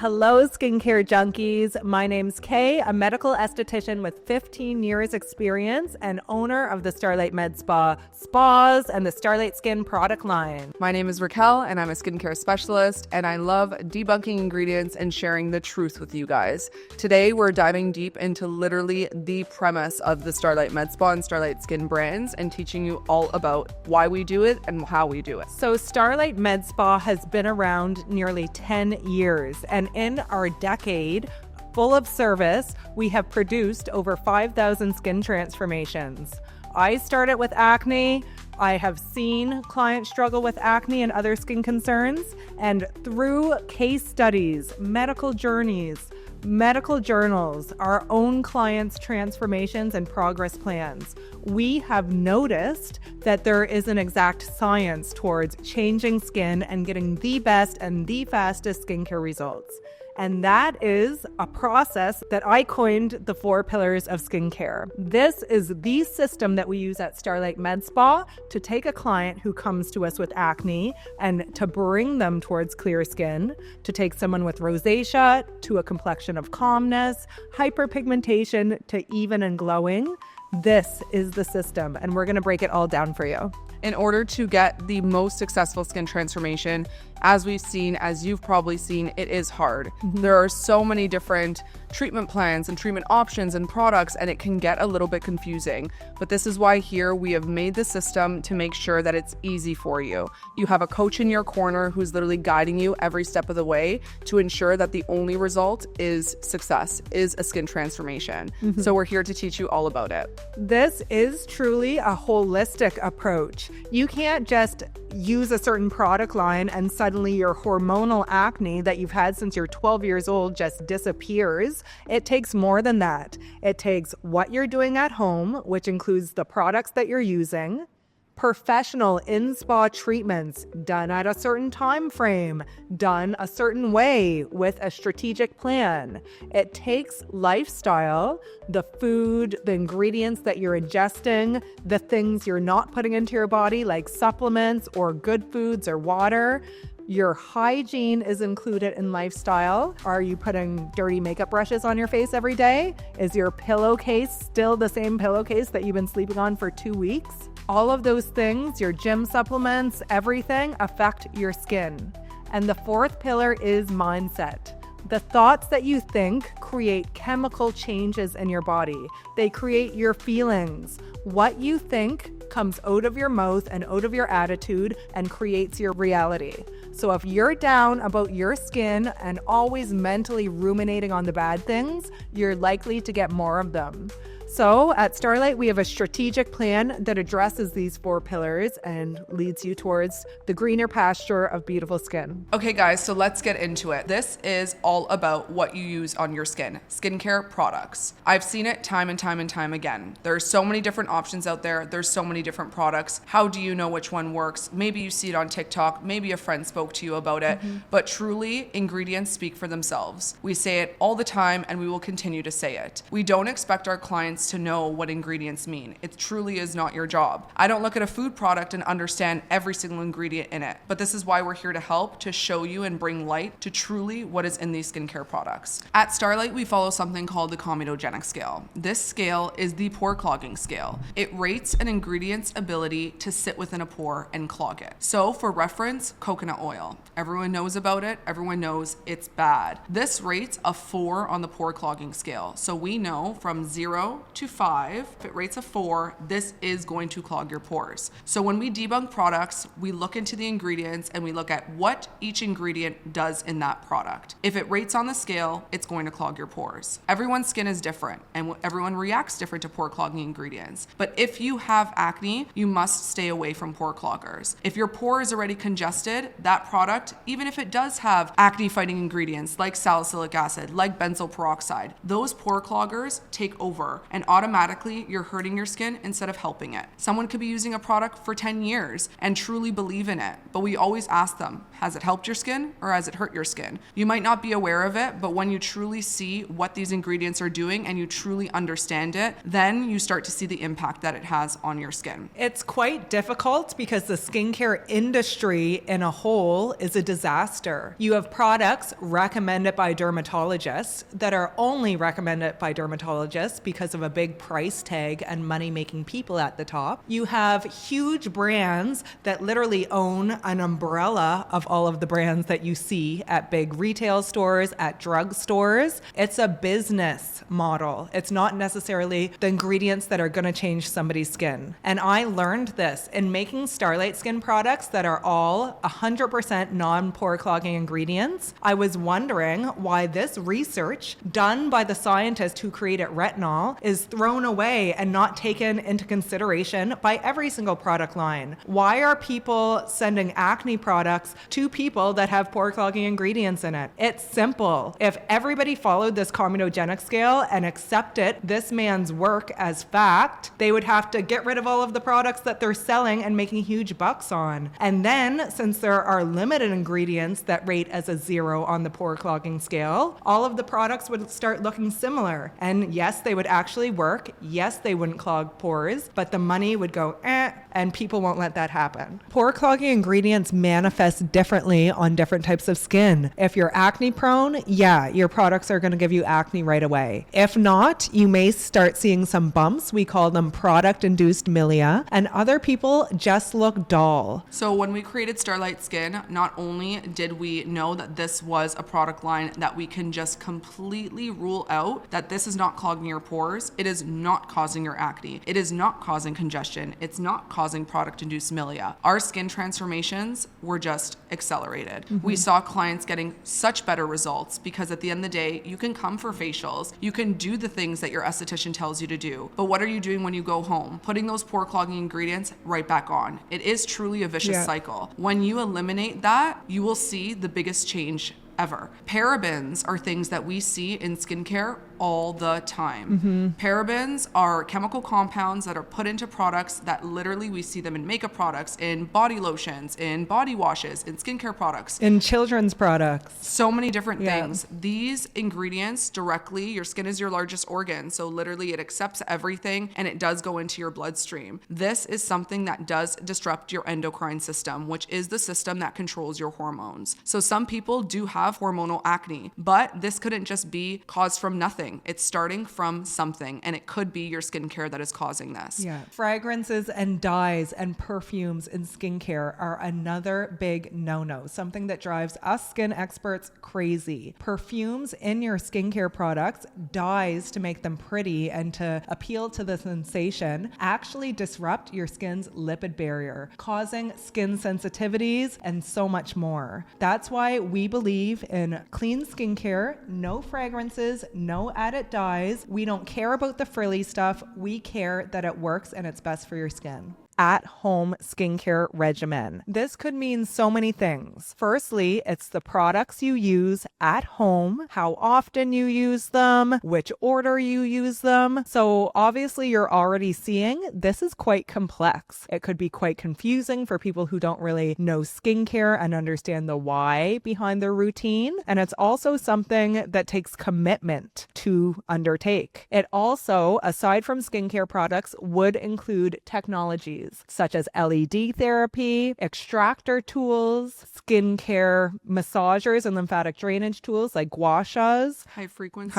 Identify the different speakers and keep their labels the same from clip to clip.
Speaker 1: Hello, skincare junkies. My name's Kay, a medical esthetician with 15 years experience and owner of the Starlight Med Spas and the Starlight Skin product line.
Speaker 2: My name is Raquel and I'm a skincare specialist, and I love debunking ingredients and sharing the truth with you guys. Today, we're diving deep into literally the premise of the Starlight Med Spa and Starlight Skin brands and teaching you all about why we do it and how we do it.
Speaker 1: So Starlight Med Spa has been around nearly 10 years, and in our decade full of service, we have produced over 5,000 skin transformations. I started with acne. I have seen clients struggle with acne and other skin concerns, and through case studies, medical journeys, medical journals, our own clients' transformations and progress plans, we have noticed that there is an exact science towards changing skin and getting the best and the fastest skincare results. And that is a process that I coined the 4 pillars of skincare. This is the system that we use at Starlight Med Spa to take a client who comes to us with acne and to bring them towards clear skin, to take someone with rosacea to a complexion of calmness, hyperpigmentation to even and glowing. This is the system, and we're going to break it all down for you.
Speaker 2: In order to get the most successful skin transformation, as we've seen, as you've probably seen, it is hard. There are so many different treatment plans and treatment options and products, and it can get a little bit confusing. But this is why here we have made the system to make sure that it's easy for you. You have a coach in your corner who's literally guiding you every step of the way to ensure that the only result is success, is a skin transformation. So we're here to teach you all about it.
Speaker 1: This is truly a holistic approach. You can't just use a certain product line and suddenly your hormonal acne that you've had since you're 12 years old just disappears. It takes more than that. It takes what you're doing at home, which includes the products that you're using, professional in-spa treatments done at a certain time frame, done a certain way with a strategic plan. It takes lifestyle, the food, the ingredients that you're ingesting, the things you're not putting into your body like supplements or good foods or water. Your hygiene is included in lifestyle. Are you putting dirty makeup brushes on your face every day? Is your pillowcase still the same pillowcase that you've been sleeping on for 2 weeks? All of those things, your gym supplements, everything affect your skin. And the 4th pillar is mindset. The thoughts that you think create chemical changes in your body. They create your feelings. What you think comes out of your mouth and out of your attitude and creates your reality. So if you're down about your skin and always mentally ruminating on the bad things, you're likely to get more of them. So at Starlight, we have a strategic plan that addresses these 4 pillars and leads you towards the greener pasture of beautiful skin.
Speaker 2: Okay guys, so let's get into it. This is all about what you use on your skin. Skincare products. I've seen it time and time and time again. There's so many different options out there. There's so many different products. How do you know which one works? Maybe you see it on TikTok. Maybe a friend spoke to you about it. But truly, ingredients speak for themselves. We say it all the time and we will continue to say it. We don't expect our clients to know what ingredients mean. It truly is not your job. I don't look at a food product and understand every single ingredient in it, but this is why we're here to help, to show you and bring light to truly what is in these skincare products. At Starlight, we follow something called the comedogenic scale. This scale is the pore clogging scale. It rates an ingredient's ability to sit within a pore and clog it. So for reference, coconut oil. Everyone knows about it. Everyone knows it's bad. This rates a 4 on the pore clogging scale. So we know from 0 to 5, if it rates a 4, this is going to clog your pores. So when we debunk products, we look into the ingredients and we look at what each ingredient does in that product. If it rates on the scale, it's going to clog your pores. Everyone's skin is different and everyone reacts different to pore clogging ingredients. But if you have acne, you must stay away from pore cloggers. If your pore is already congested, that product, even if it does have acne fighting ingredients like salicylic acid, like benzoyl peroxide, those pore cloggers take over. And and automatically you're hurting your skin instead of helping it. Someone could be using a product for 10 years and truly believe in it, but we always ask them, has it helped your skin or has it hurt your skin? You might not be aware of it, but when you truly see what these ingredients are doing and you truly understand it, then you start to see the impact that it has on your skin.
Speaker 1: It's quite difficult because the skincare industry in a whole is a disaster. You have products recommended by dermatologists that are only recommended by dermatologists because of a big price tag and money-making people at the top. You have huge brands that literally own an umbrella of all of the brands that you see at big retail stores, at drug stores. It's a business model. It's not necessarily the ingredients that are going to change somebody's skin. And I learned this in making Starlight Skin products that are all 100% non-pore clogging ingredients. I was wondering why this research done by the scientist who created retinol is thrown away and not taken into consideration by every single product line. Why are people sending acne products to people that have pore clogging ingredients in it? It's simple. If everybody followed this comedogenic scale and accepted this man's work as fact, they would have to get rid of all of the products that they're selling and making huge bucks on. And then, since there are limited ingredients that rate as a 0 on the pore clogging scale, all of the products would start looking similar. And yes, they would actually work. Yes, they wouldn't clog pores, but the money would go, and people won't let that happen. Pore clogging ingredients manifest differently on different types of skin. If you're acne prone, yeah, your products are going to give you acne right away. If not, you may start seeing some bumps. We call them product-induced milia, and other people just look dull.
Speaker 2: So when we created Starlight Skin, not only did we know that this was a product line that we can just completely rule out that this is not clogging your pores, it is not causing your acne, it is not causing congestion, it's not causing product-induced milia. Our skin transformations were just accelerated. We saw clients getting such better results because at the end of the day, you can come for facials, you can do the things that your esthetician tells you to do, but what are you doing when you go home? Putting those pore clogging ingredients right back on. It is truly a vicious cycle. When you eliminate that, you will see the biggest change ever. Parabens are things that we see in skincare all the time. Parabens are chemical compounds that are put into products that literally we see them in makeup products, in body lotions, in body washes, in skincare products,
Speaker 1: in children's products.
Speaker 2: So many different things. These ingredients directly, your skin is your largest organ. So literally it accepts everything and it does go into your bloodstream. This is something that does disrupt your endocrine system, which is the system that controls your hormones. So some people do have hormonal acne, but this couldn't just be caused from nothing. It's starting from something, and it could be your skincare that is causing this.
Speaker 1: Fragrances and dyes and perfumes in skincare are another big no-no, something that drives us skin experts crazy. Perfumes in your skincare products, dyes to make them pretty and to appeal to the sensation, actually disrupt your skin's lipid barrier, causing skin sensitivities and so much more. That's why we believe in clean skincare, no fragrances, no added dyes. We don't care about the frilly stuff. We care that it works and it's best for your skin. At-home skincare regimen. This could mean so many things. Firstly, it's the products you use at home, how often you use them, which order you use them. So obviously you're already seeing this is quite complex. It could be quite confusing for people who don't really know skincare and understand the why behind their routine. And it's also something that takes commitment to undertake. It also, aside from skincare products, would include technologies such as LED therapy, extractor tools, skincare massagers and lymphatic drainage tools like gua shas, high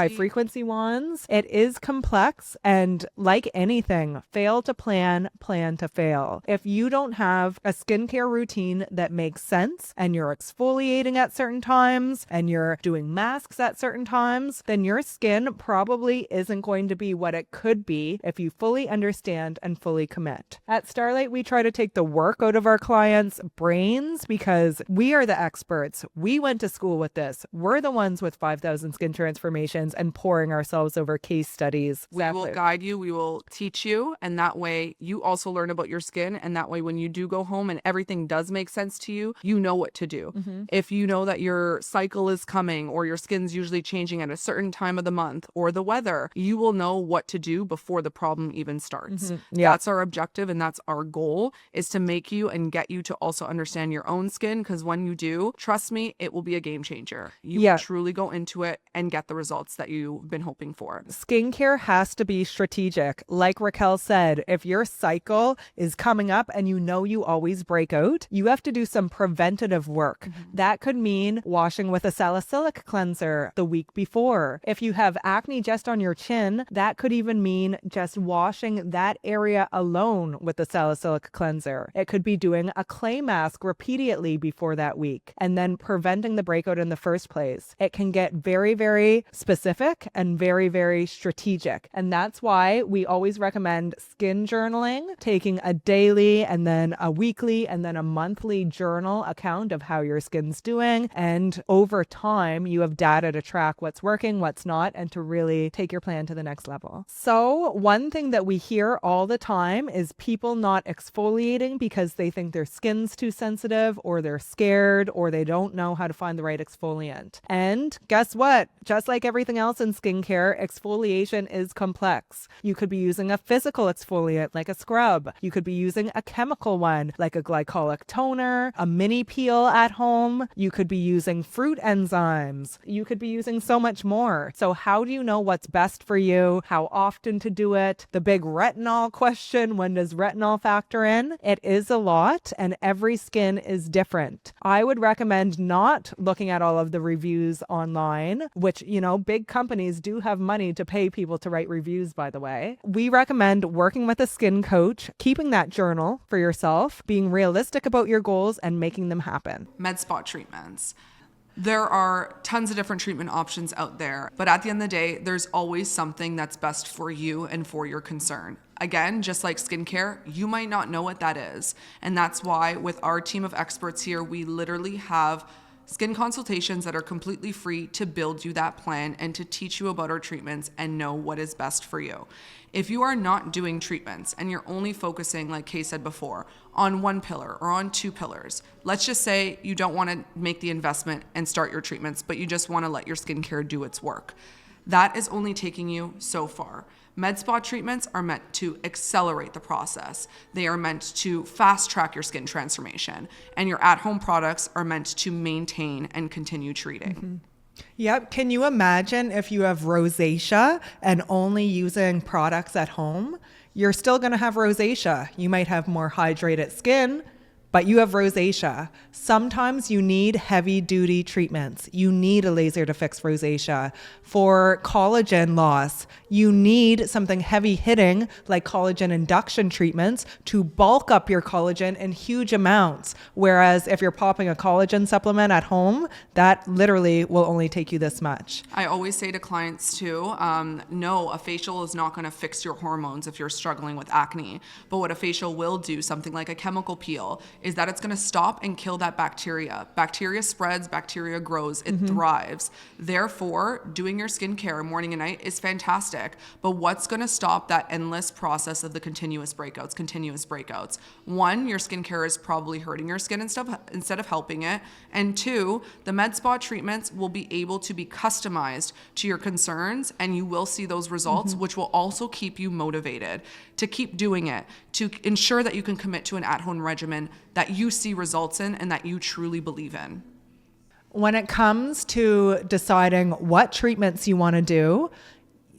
Speaker 1: frequency ones. It is complex, and like anything, fail to plan, plan to fail. If you don't have a skincare routine that makes sense and you're exfoliating at certain times and you're doing masks at certain times, then your skin probably isn't going to be what it could be if you fully understand and fully commit. At Starlight, we try to take the work out of our clients' brains because we are the experts. We went to school with this. We're the ones with 5,000 skin transformations and pouring ourselves over case studies.
Speaker 2: We will guide you. We will teach you. And that way you also learn about your skin. And that way when you do go home and everything does make sense to you, you know what to do. If you know that your cycle is coming or your skin's usually changing at a certain time of the month or the weather, you will know what to do before the problem even starts. That's our objective and that's our goal, is to make you and get you to also understand your own skin, because when you do, trust me, it will be a game changer. You will truly go into it and get the results that you've been hoping for.
Speaker 1: Skincare has to be strategic. Like Raquel said, if your cycle is coming up and you know you always break out, you have to do some preventative work. That could mean washing with a salicylic cleanser the week before. If you have acne just on your chin, that could even mean just washing that area alone with the salicylic cleanser. It could be doing a clay mask repeatedly before that week and then preventing the breakout in the first place. It can get very, very specific and very, very strategic. And that's why we always recommend skin journaling, taking a daily and then a weekly and then a monthly journal account of how your skin's doing. And over time, you have data to track what's working, what's not, and to really take your plan to the next level. So one thing that we hear all the time is people not exfoliating because they think their skin's too sensitive or they're scared or they don't know how to find the right exfoliant. And guess what? Just like everything else in skincare, exfoliation is complex. You could be using a physical exfoliant like a scrub. You could be using a chemical one like a glycolic toner, a mini peel at home. You could be using fruit enzymes. You could be using so much more. So how do you know what's best for you? How often to do it? The big retinol question, when does retinol factor in? It is a lot and every skin is different. I would recommend not looking at all of the reviews online, which, you know, big companies do have money to pay people to write reviews, by the way. We recommend working with a skin coach, keeping that journal for yourself, being realistic about your goals and making them happen.
Speaker 2: Med spa treatments. There are tons of different treatment options out there, but at the end of the day, there's always something that's best for you and for your concern. Again, just like skincare, you might not know what that is. And that's why with our team of experts here, we literally have skin consultations that are completely free to build you that plan and to teach you about our treatments and know what is best for you. If you are not doing treatments and you're only focusing, like Kay said before, on one pillar or on two pillars, let's just say you don't want to make the investment and start your treatments, but you just want to let your skincare do its work. That is only taking you so far. Med spa treatments are meant to accelerate the process. They are meant to fast track your skin transformation, and your at-home products are meant to maintain and continue treating.
Speaker 1: Yep. Can you imagine if you have rosacea and only using products at home? You're still going to have rosacea. You might have more hydrated skin, but you have rosacea. Sometimes you need heavy duty treatments. You need a laser to fix rosacea. For collagen loss, you need something heavy hitting like collagen induction treatments to bulk up your collagen in huge amounts. Whereas if you're popping a collagen supplement at home, that literally will only take you this much.
Speaker 2: I always say to clients too, no, a facial is not going to fix your hormones if you're struggling with acne. But what a facial will do, something like a chemical peel, is that it's going to stop and kill that bacteria. Bacteria spreads, bacteria grows, it thrives. Therefore, doing your skincare morning and night is fantastic. But what's going to stop that endless process of the continuous breakouts? One, your skincare is probably hurting your skin instead of helping it. And two, the med spa treatments will be able to be customized to your concerns, and you will see those results, which will also keep you motivated to keep doing it, to ensure that you can commit to an at-home regimen that you see results in and that you truly believe in.
Speaker 1: When it comes to deciding what treatments you want to do,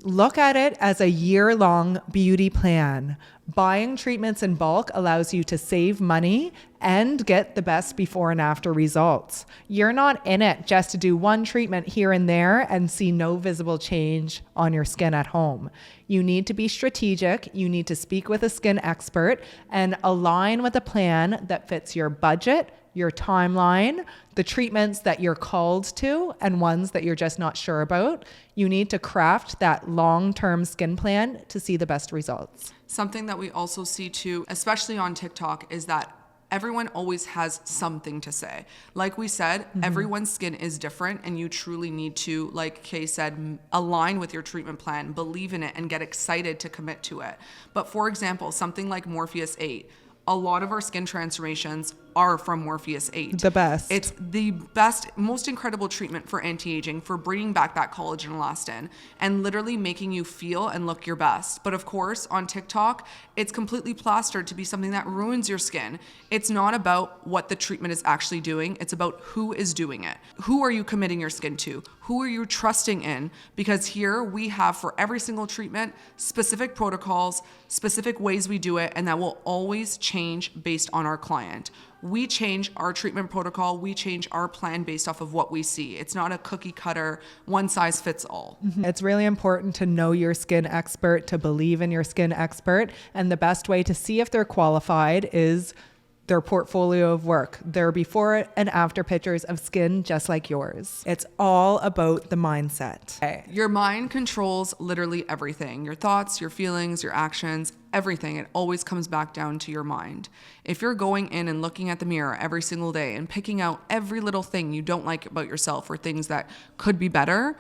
Speaker 1: look at it as a year-long beauty plan. Buying treatments in bulk allows you to save money and get the best before and after results. You're not in it just to do one treatment here and there and see no visible change on your skin at home. You need to be strategic. You need to speak with a skin expert and align with a plan that fits your budget your timeline, the treatments that you're called to, and ones that you're just not sure about. You need to craft that long-term skin plan to see the best results.
Speaker 2: Something that we also see too, especially on TikTok, is that everyone always has something to say. Like we said, everyone's skin is different, and you truly need to, like Kay said, align with your treatment plan, believe in it, and get excited to commit to it. But for example, something like Morpheus 8, a lot of our skin transformations are from Morpheus 8.
Speaker 1: The best.
Speaker 2: It's the best, most incredible treatment for anti-aging, for bringing back that collagen elastin, and literally making you feel and look your best. But of course, on TikTok, it's completely plastered to be something that ruins your skin. It's not about what the treatment is actually doing. It's about who is doing it. Who are you committing your skin to? Who are you trusting in? Because here we have, for every single treatment, specific protocols, specific ways we do it, and that will always change based on our client. We change our treatment protocol, we change our plan based off of what we see. It's not a cookie cutter, one size fits all.
Speaker 1: It's really important to know your skin expert, to believe in your skin expert. And the best way to see if they're qualified is their portfolio of work, their before and after pictures of skin just like yours. It's all about the mindset. Okay.
Speaker 2: Your mind controls literally everything. Your thoughts, your feelings, your actions, everything. It always comes back down to your mind. If you're going in and looking at the mirror every single day and picking out every little thing you don't like about yourself or things that could be better,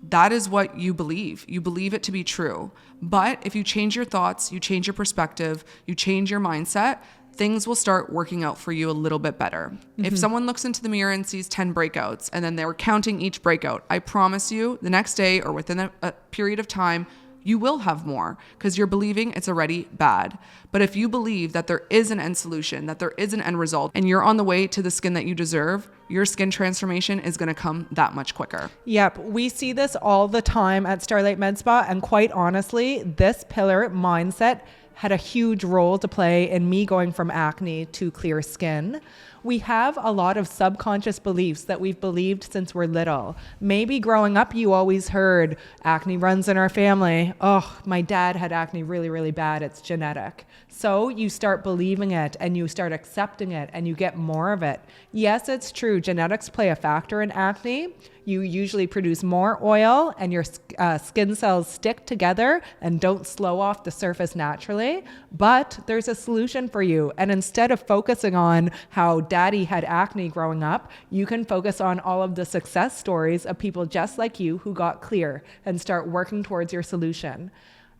Speaker 2: that is what you believe. You believe it to be true. But if you change your thoughts, you change your perspective, you change your mindset, things will start working out for you a little bit better. If someone looks into the mirror and sees 10 breakouts and then they're counting each breakout, I promise you the next day or within a period of time, you will have more because you're believing it's already bad. But if you believe that there is an end solution, that there is an end result, and you're on the way to the skin that you deserve, your skin transformation is going to come that much quicker.
Speaker 1: Yep. We see this all the time at Starlight Med Spa. And quite honestly, this pillar mindset had a huge role to play in me going from acne to clear skin. We have a lot of subconscious beliefs that we've believed since we're little. Maybe growing up, you always heard acne runs in our family. Oh, my dad had acne really, really bad. It's genetic. So you start believing it and you start accepting it and you get more of it. Yes, it's true. Genetics play a factor in acne. You usually produce more oil and your skin cells stick together and don't slow off the surface naturally. But there's a solution for you. And instead of focusing on how daddy had acne growing up, you can focus on all of the success stories of people just like you who got clear and start working towards your solution.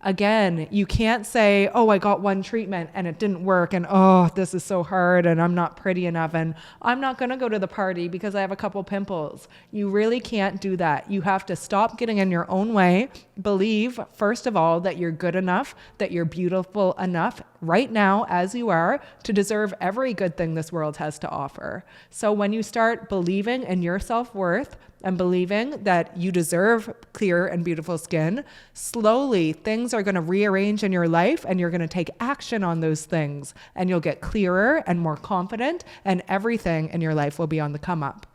Speaker 1: Again, you can't say, oh, I got one treatment and it didn't work and oh, this is so hard and I'm not pretty enough and I'm not going to go to the party because I have a couple pimples. You really can't do that. You have to stop getting in your own way. Believe, first of all, that you're good enough, that you're beautiful enough right now as you are to deserve every good thing this world has to offer. So when you start believing in your self-worth, and believing that you deserve clear and beautiful skin, slowly things are going to rearrange in your life and you're going to take action on those things and you'll get clearer and more confident and everything in your life will be on the come up.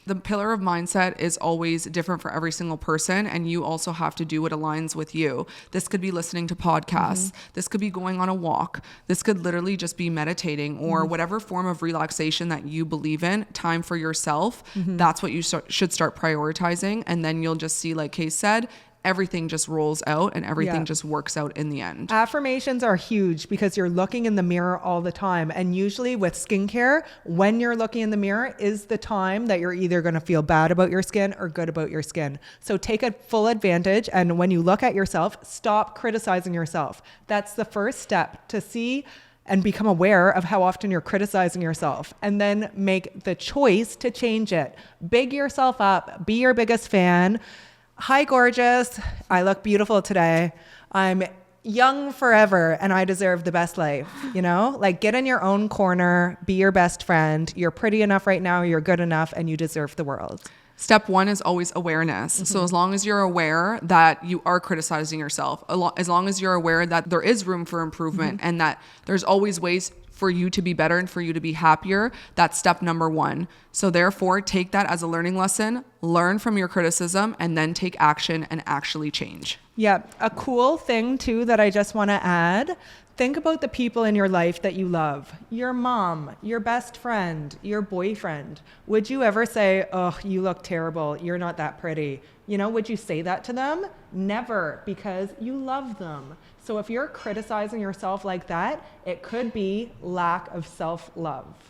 Speaker 2: The pillar of mindset is always different for every single person, and you also have to do what aligns with you. This could be listening to podcasts. This could be going on a walk. This could literally just be meditating or whatever form of relaxation that you believe in, time for yourself. That's what you should start prioritizing. And then you'll just see, like Kay said, everything just rolls out and everything just works out in the end.
Speaker 1: Affirmations are huge because you're looking in the mirror all the time. And usually with skincare, when you're looking in the mirror is the time that you're either going to feel bad about your skin or good about your skin. So take a full advantage. And when you look at yourself, stop criticizing yourself. That's the first step to see and become aware of how often you're criticizing yourself and then make the choice to change it. Big yourself up, be your biggest fan. Hi, gorgeous. I look beautiful today. I'm young forever and I deserve the best life. You know, like get in your own corner, be your best friend. You're pretty enough right now. You're good enough and you deserve the world.
Speaker 2: Step one is always awareness. So as long as you're aware that you are criticizing yourself, as long as you're aware that there is room for improvement and that there's always ways for you to be better and for you to be happier, that's step number one. So therefore, take that as a learning lesson, learn from your criticism, and then take action and actually change.
Speaker 1: Yeah. A cool thing too that I just want to add, Think about the people in your life that you love. Your mom, your best friend, your boyfriend. Would you ever say, oh, you look terrible, you're not that pretty? Would you say that to them? Never, because you love them. So if you're criticizing yourself like that, it could be lack of self-love.